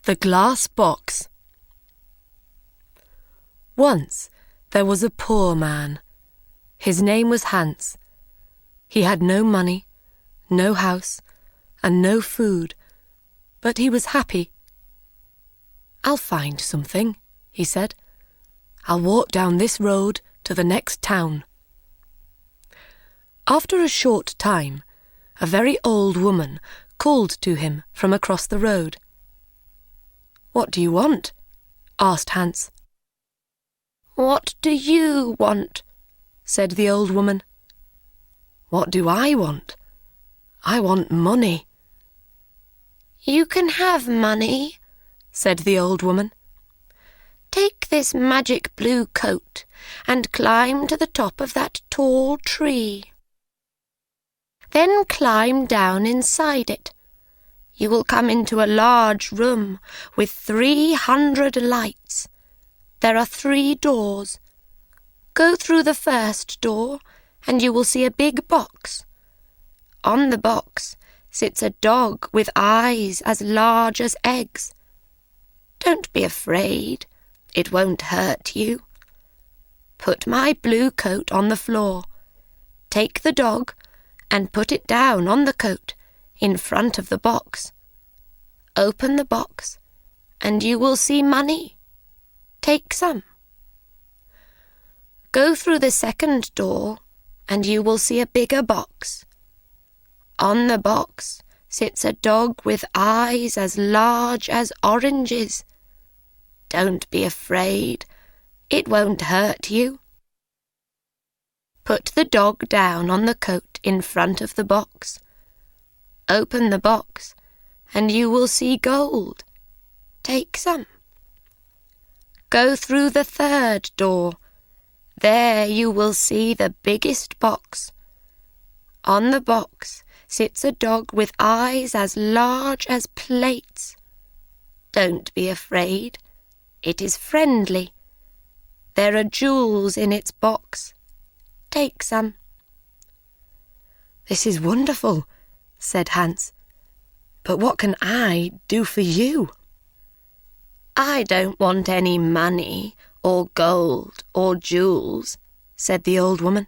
The Glass Box. Once there was a poor man. His name was Hans. He had no money, no house, and no food, but he was happy. "I'll find something," he said. "I'll walk down this road to the next town." After a short time, a very old woman called to him from across the road. "What do you want?" asked Hans. "What do you want?" said the old woman. "What do I want? I want money." "You can have money," said the old woman. "Take this magic blue coat and climb to the top of that tall tree. Then climb down inside it. You will come into a large room with 300 lights. There are 3 doors. Go through the first door and you will see a big box. On the box sits a dog with eyes as large as eggs. Don't be afraid. It won't hurt you. Put my blue coat on the floor. Take the dog and put it down on the coat in front of the box. Open the box and you will see money. Take some. Go through the second door and you will see a bigger box. On the box sits a dog with eyes as large as oranges. Don't be afraid. It won't hurt you. Put the dog down on the coat in front of the box. Open the box and you will see gold. Take some. Go through the third door. There you will see the biggest box. On the box sits a dog with eyes as large as plates. Don't be afraid. It is friendly. There are jewels in its box. Take some." "This is wonderful," said Hans. "But what can I do for you?" "I don't want any money or gold or jewels," said the old woman.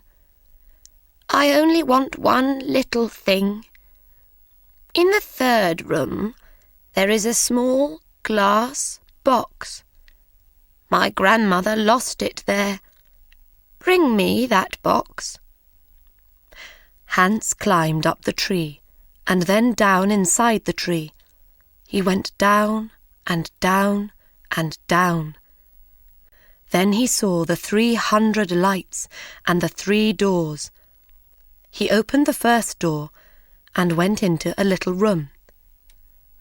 "I only want one little thing. In the third room there is a small glass box. My grandmother lost it there. Bring me that box." Hans climbed up the tree and then down inside the tree. He went down and down and down. Then he saw the 300 lights and the 3 doors. He opened the first door and went into a little room.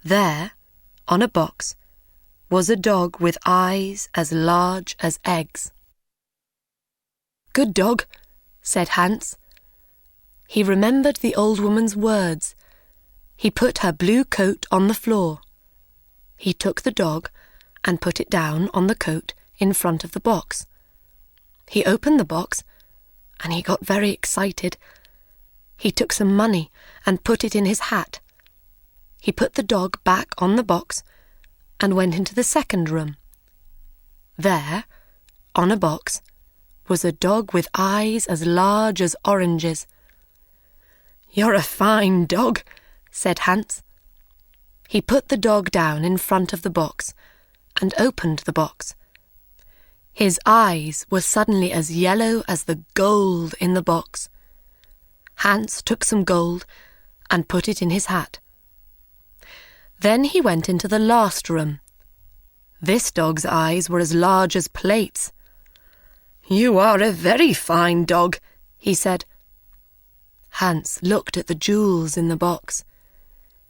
There, on a box, was a dog with eyes as large as eggs. "Good dog," said Hans. He remembered the old woman's words. He put her blue coat on the floor. He took the dog and put it down on the coat in front of the box. He opened the box and he got very excited. He took some money and put it in his hat. He put the dog back on the box and went into the second room. There, on a box, was a dog with eyes as large as oranges. "You're a fine dog," said Hans. He put the dog down in front of the box and opened the box. His eyes were suddenly as yellow as the gold in the box. Hans took some gold and put it in his hat. Then he went into the last room. This dog's eyes were as large as plates. "You are a very fine dog," he said. Hans looked at the jewels in the box.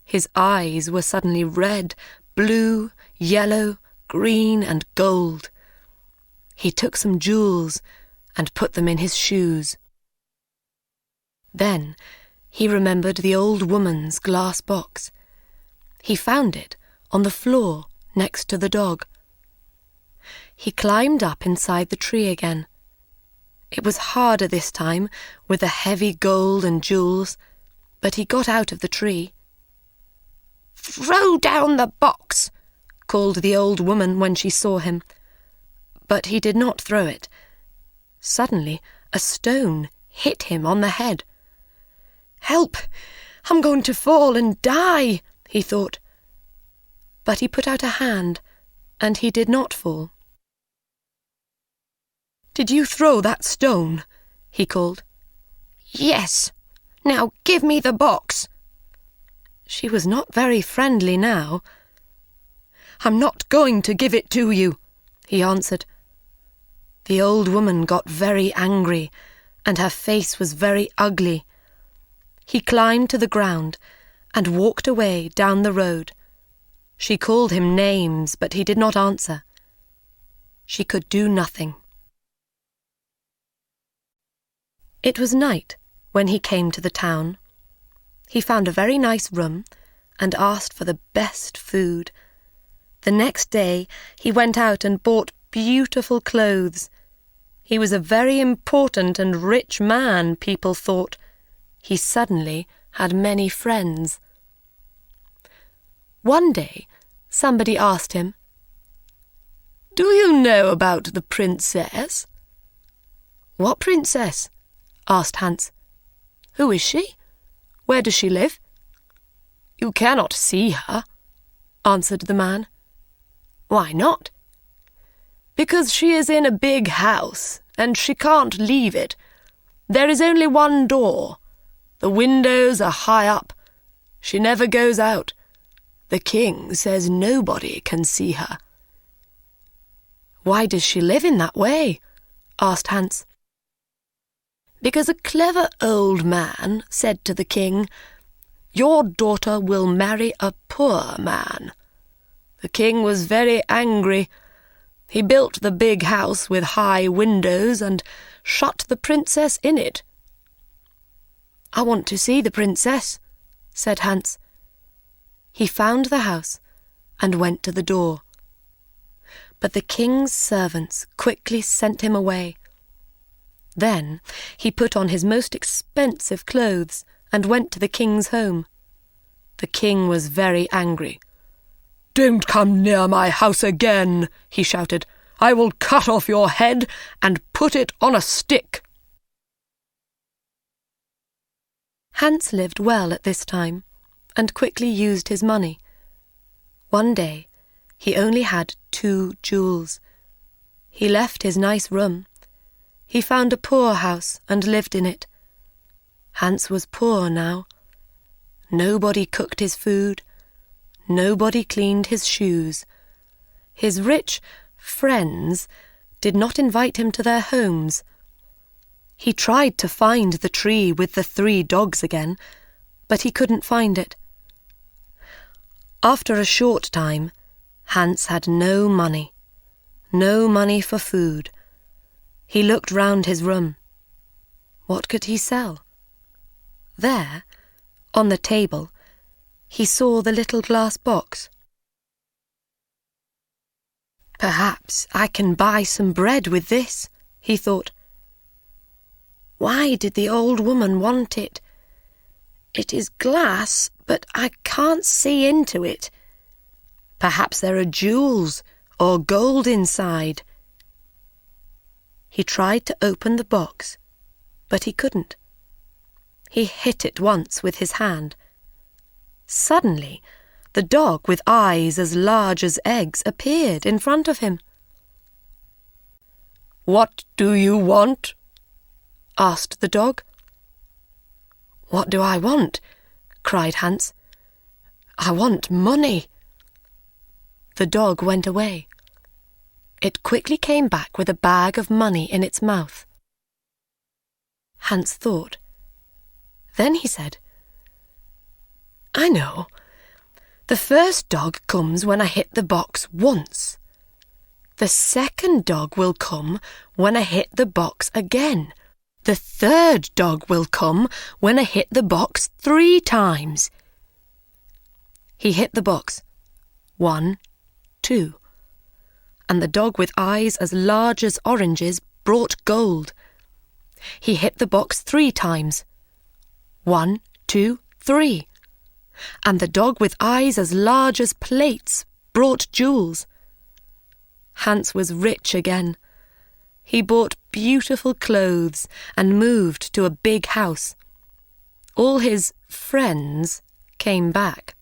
His eyes were suddenly red, blue, yellow, green, and gold. He took some jewels and put them in his shoes. Then he remembered the old woman's glass box. He found it on the floor next to the dog. He climbed up inside the tree again. It was harder this time with the heavy gold and jewels, but he got out of the tree. "Throw down the box," called the old woman when she saw him. But he did not throw it. Suddenly, a stone hit him on the head. "Help! I'm going to fall and die," he thought. But he put out a hand, and he did not fall. "Did you throw that stone?" he called. "Yes. Now give me the box." She was not very friendly now. "I'm not going to give it to you," he answered. The old woman got very angry, and her face was very ugly. He climbed to the ground and walked away down the road. She called him names, but he did not answer. She could do nothing. It was night when he came to the town. He found a very nice room and asked for the best food. The next day he went out and bought beautiful clothes. He was a very important and rich man, people thought. He suddenly had many friends. One day somebody asked him, "Do you know about the princess?" "What princess?" asked Hans. "Who is she? Where does she live?" "You cannot see her," answered the man. "Why not?" "Because she is in a big house, and she can't leave it. There is only one door. The windows are high up. She never goes out. The king says nobody can see her." "Why does she live in that way?" asked Hans. "Because a clever old man said to the king, 'Your daughter will marry a poor man.' The king was very angry. He built the big house with high windows and shut the princess in it." "I want to see the princess," said Hans. He found the house and went to the door. But the king's servants quickly sent him away. Then he put on his most expensive clothes and went to the king's home. The king was very angry. "Don't come near my house again," he shouted. "I will cut off your head and put it on a stick." Hans lived well at this time and quickly used his money. One day he only had 2 jewels. He left his nice room. He found a poor house and lived in it. Hans was poor now. Nobody cooked his food. Nobody cleaned his shoes. His rich friends did not invite him to their homes. He tried to find the tree with the 3 dogs again, but he couldn't find it. After a short time, Hans had no money for food. He looked round his room. What could he sell? There, on the table, he saw the little glass box. "Perhaps I can buy some bread with this," he thought. "Why did the old woman want it? It is glass, but I can't see into it. Perhaps there are jewels or gold inside." He tried to open the box, but he couldn't. He hit it once with his hand. Suddenly, the dog with eyes as large as eggs appeared in front of him. "What do you want?" asked the dog. "What do I want?" cried Hans. "I want money." The dog went away. It quickly came back with a bag of money in its mouth. Hans thought. Then he said, "I know. The first dog comes when I hit the box once. The second dog will come when I hit the box again. The third dog will come when I hit the box 3 times. He hit the box. 1, 2. And the dog with eyes as large as oranges brought gold. He hit the box 3 times. 1, 2, 3. And the dog with eyes as large as plates brought jewels. Hans was rich again. He bought beautiful clothes and moved to a big house. All his friends came back.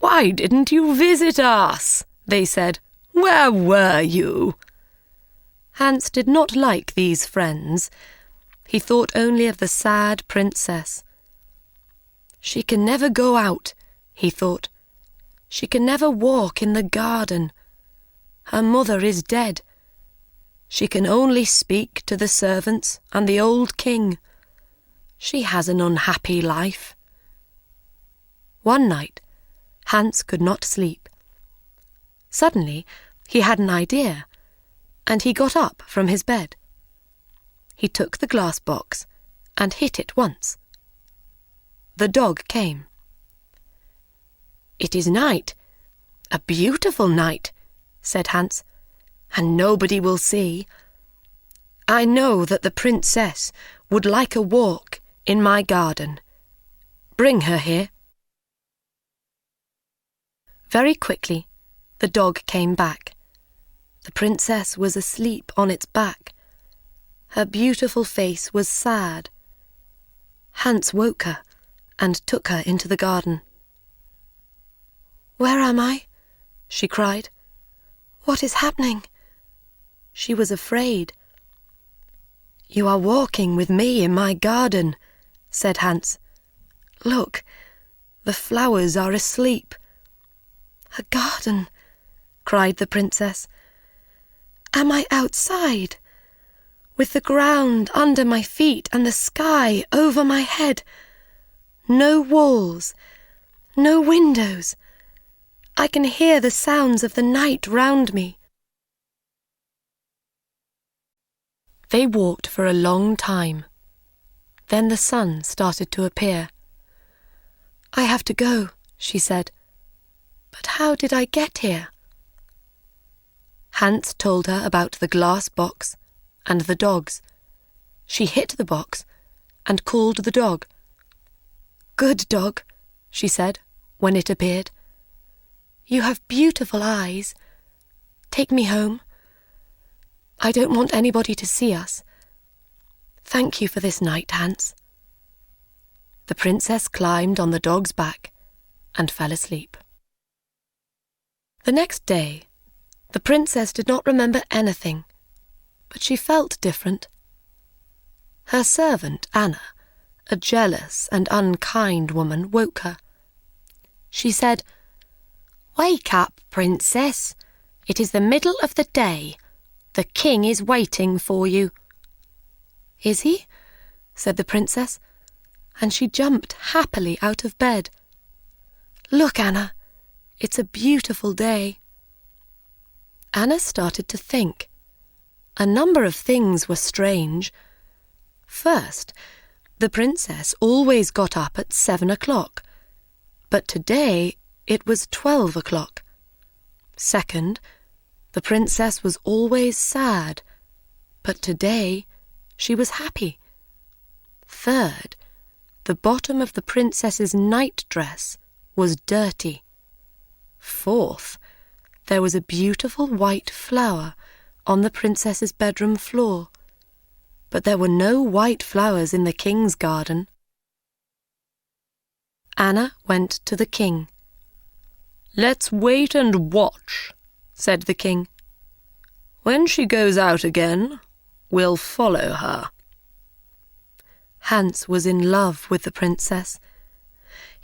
"Why didn't you visit us?" they said. "Where were you?" Hans did not like these friends. He thought only of the sad princess. "She can never go out," he thought. "She can never walk in the garden. Her mother is dead. She can only speak to the servants and the old king. She has an unhappy life." One night, Hans could not sleep. Suddenly, he had an idea, and he got up from his bed. He took the glass box and hit it once. The dog came. "It is night, a beautiful night," said Hans, "and nobody will see. I know that the princess would like a walk in my garden. Bring her here." Very quickly, the dog came back. The princess was asleep on its back. Her beautiful face was sad. Hans woke her and took her into the garden. "Where am I?" she cried. "What is happening?" She was afraid. "You are walking with me in my garden," said Hans. "Look, the flowers are asleep." "A garden?" cried the princess. "Am I outside, with the ground under my feet and the sky over my head? No walls, no windows. I can hear the sounds of the night round me." They walked for a long time. Then the sun started to appear. "I have to go," she said. "But how did I get here?" Hans told her about the glass box and the dogs. She hit the box and called the dog. "Good dog," she said when it appeared. "You have beautiful eyes. Take me home. I don't want anybody to see us. Thank you for this night, Hans." The princess climbed on the dog's back and fell asleep. The next day, the princess did not remember anything, but she felt different. Her servant, Anna, a jealous and unkind woman, woke her. She said, "Wake up, princess. It is the middle of the day. The king is waiting for you." "Is he?" said the princess, and she jumped happily out of bed. "Look, Anna, it's a beautiful day." Anna started to think. A number of things were strange. First, the princess always got up at 7 o'clock, but today it was 12 o'clock. Second, the princess was always sad, but today she was happy. Third, the bottom of the princess's nightdress was dirty. Fourth, there was a beautiful white flower on the princess's bedroom floor, but there were no white flowers in the king's garden. Anna went to the king. "Let's wait and watch," said the king. "When she goes out again, we'll follow her." Hans was in love with the princess.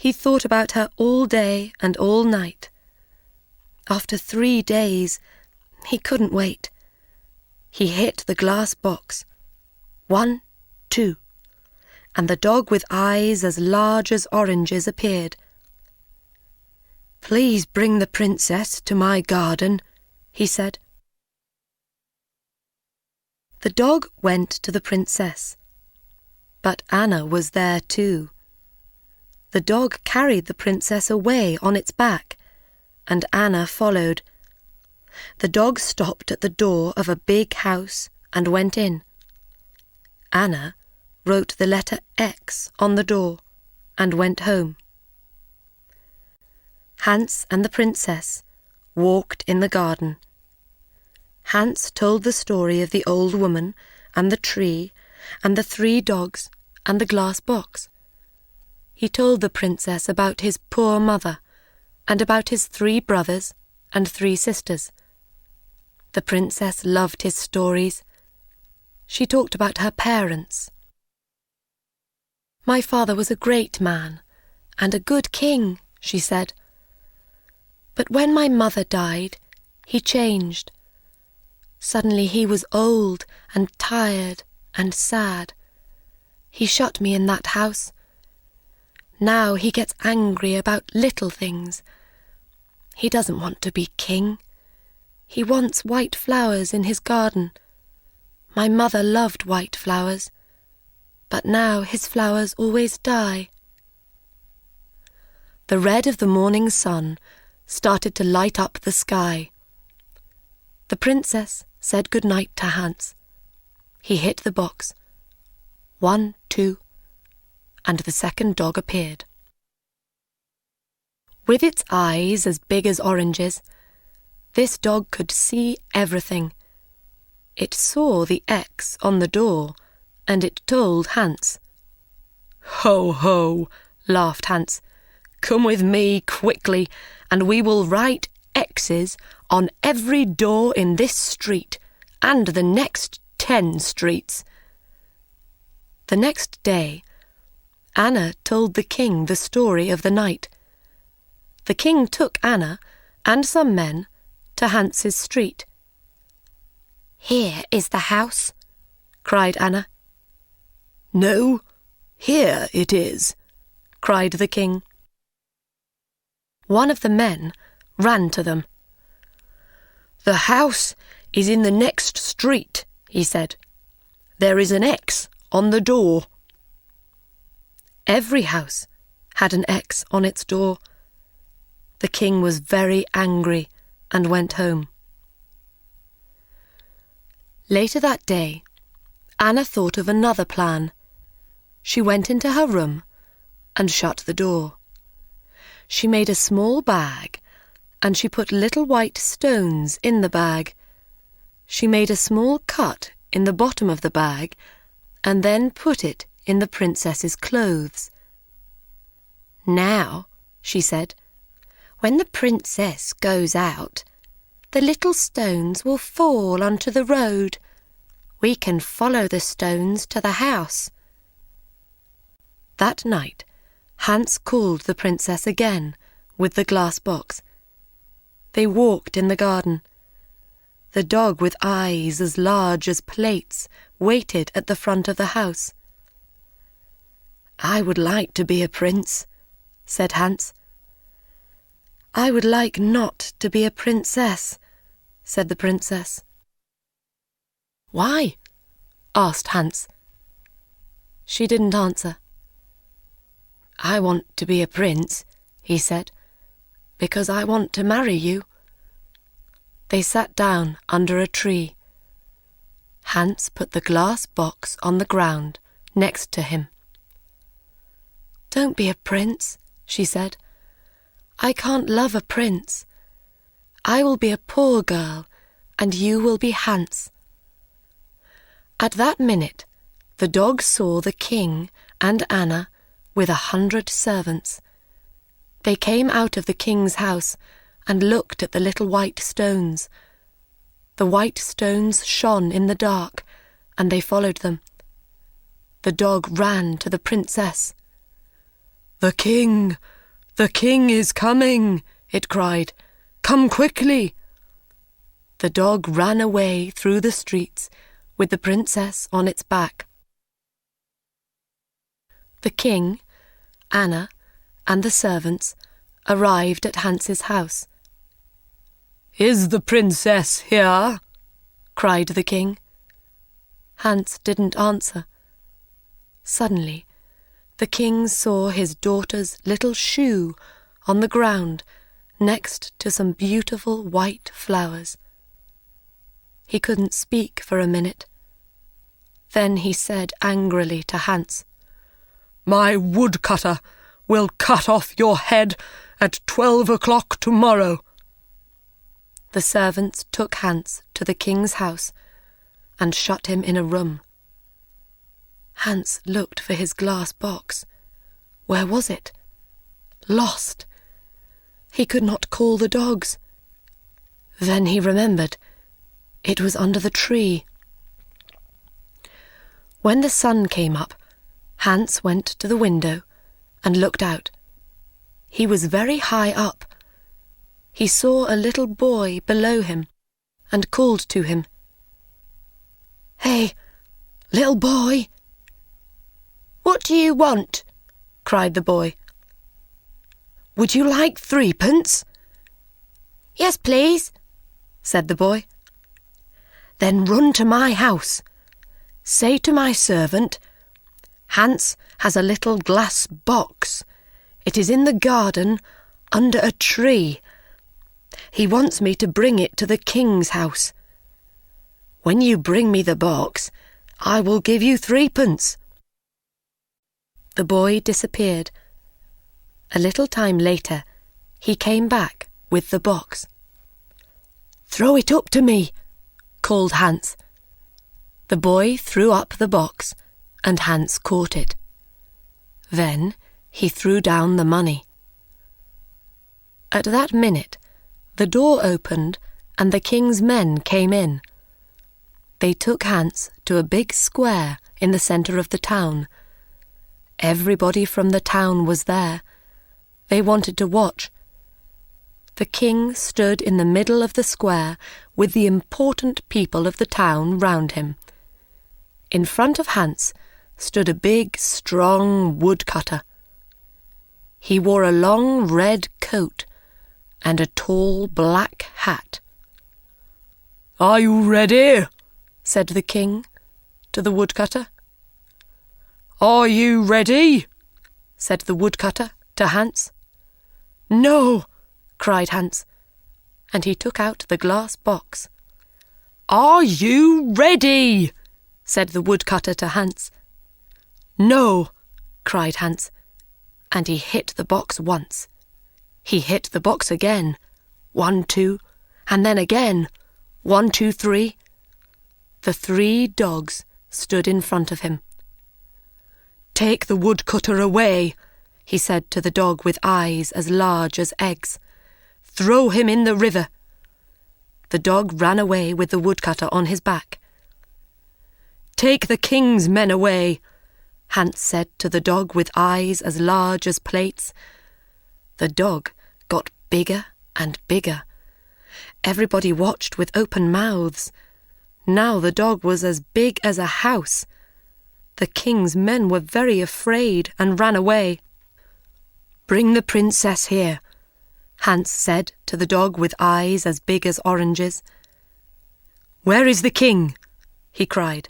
He thought about her all day and all night. After 3 days, he couldn't wait. He hit the glass box. 1, 2, and the dog with eyes as large as oranges appeared. "Please bring the princess to my garden," he said. The dog went to the princess, but Anna was there too. The dog carried the princess away on its back, and Anna followed. The dog stopped at the door of a big house and went in. Anna wrote the letter X on the door and went home. Hans and the princess walked in the garden. Hans told the story of the old woman and the tree and the 3 dogs and the glass box. He told the princess about his poor mother and about his 3 brothers and 3 sisters. The princess loved his stories. She talked about her parents. "My father was a great man and a good king," she said. "But when my mother died, he changed. Suddenly he was old and tired and sad. He shut me in that house. Now he gets angry about little things. He doesn't want to be king. He wants white flowers in his garden. My mother loved white flowers, but now his flowers always die." The red of the morning sun started to light up the sky. The princess said good night to Hans. He hit the box. 1, 2, and the second dog appeared. With its eyes as big as oranges, this dog could see everything. It saw the X on the door, and it told Hans. "Ho, ho," laughed Hans. "Come with me quickly, and we will write X's on every door in this street and the next 10 streets." The next day, Anna told the king the story of the night. The king took Anna and some men to Hans's street. "Here is the house," cried Anna. "No, here it is," cried the king. One of the men ran to them. "The house is in the next street," he said. "There is an X on the door." Every house had an X on its door. The king was very angry and went home. Later that day, Anna thought of another plan. She went into her room and shut the door. She made a small bag, and she put little white stones in the bag. She made a small cut in the bottom of the bag, and then put it in the princess's clothes. "Now," she said, "when the princess goes out, the little stones will fall onto the road. We can follow the stones to the house." That night, Hans called the princess again with the glass box. They walked in the garden. The dog with eyes as large as plates waited at the front of the house. "I would like to be a prince," said Hans. "I would like not to be a princess," said the princess. "Why?" asked Hans. She didn't answer. "I want to be a prince," he said, "because I want to marry you." They sat down under a tree. Hans put the glass box on the ground next to him. "Don't be a prince," she said. "I can't love a prince. I will be a poor girl, and you will be Hans." At that minute, the dog saw the king and Anna with 100 servants. They came out of the king's house and looked at the little white stones. The white stones shone in the dark, and they followed them. The dog ran to the princess. The king is coming," it cried. "Come quickly." The dog ran away through the streets with the princess on its back. The king, Anna, and the servants arrived at Hans's house. "Is the princess here?" cried the king. Hans didn't answer. Suddenly, the king saw his daughter's little shoe on the ground next to some beautiful white flowers. He couldn't speak for a minute. Then he said angrily to Hans, "My woodcutter will cut off your head at 12 o'clock tomorrow." The servants took Hans to the king's house and shut him in a room. Hans looked for his glass box. Where was it? Lost. He could not call the dogs. Then he remembered. It was under the tree. When the sun came up, Hans went to the window and looked out. He was very high up. He saw a little boy below him and called to him. "Hey, little boy!" "What do you want?" cried the boy. "Would you like 3p?" "Yes, please," said the boy. "Then run to my house. Say to my servant, 'Hans has a little glass box. It is in the garden under a tree. He wants me to bring it to the king's house. When you bring me the box, I will give you 3p." The boy disappeared. A little time later, he came back with the box. "Throw it up to me," called Hans. The boy threw up the box, and Hans caught it. Then he threw down the money. At that minute, the door opened and the king's men came in. They took Hans to a big square in the centre of the town. Everybody from the town was there. They wanted to watch. The king stood in the middle of the square with the important people of the town round him. In front of Hans stood a big, strong woodcutter. He wore a long red coat and a tall black hat. "Are you ready?" said the king to the woodcutter. "Are you ready?" said the woodcutter to Hans. "No," cried Hans, and he took out the glass box. "Are you ready?" said the woodcutter to Hans. "No," cried Hans, and he hit the box once. He hit the box again. 1, 2, and then again. 1, 2, 3. The 3 dogs stood in front of him. "Take the woodcutter away," he said to the dog with eyes as large as eggs. "Throw him in the river." The dog ran away with the woodcutter on his back. "Take the king's men away," Hans said to the dog with eyes as large as plates. The dog got bigger and bigger. Everybody watched with open mouths. Now the dog was as big as a house. The king's men were very afraid and ran away. "Bring the princess here," Hans said to the dog with eyes as big as oranges. "Where is the king?" he cried.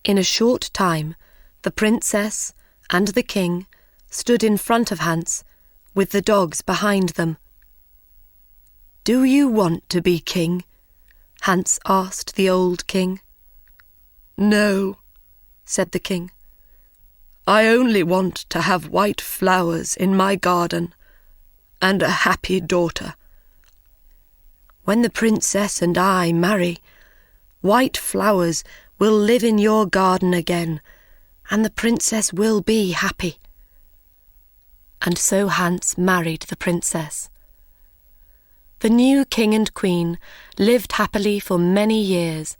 In a short time, the princess and the king stood in front of Hans, with the dogs behind them. "Do you want to be king?" Hans asked the old king. "No," said the king. "I only want to have white flowers in my garden and a happy daughter. When the princess and I marry, white flowers will live in your garden again, and the princess will be happy." And so Hans married the princess. The new king and queen lived happily for many years.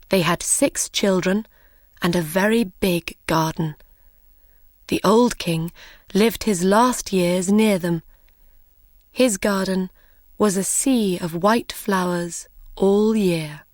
They had 6 children and a very big garden. The old king lived his last years near them. His garden was a sea of white flowers all year.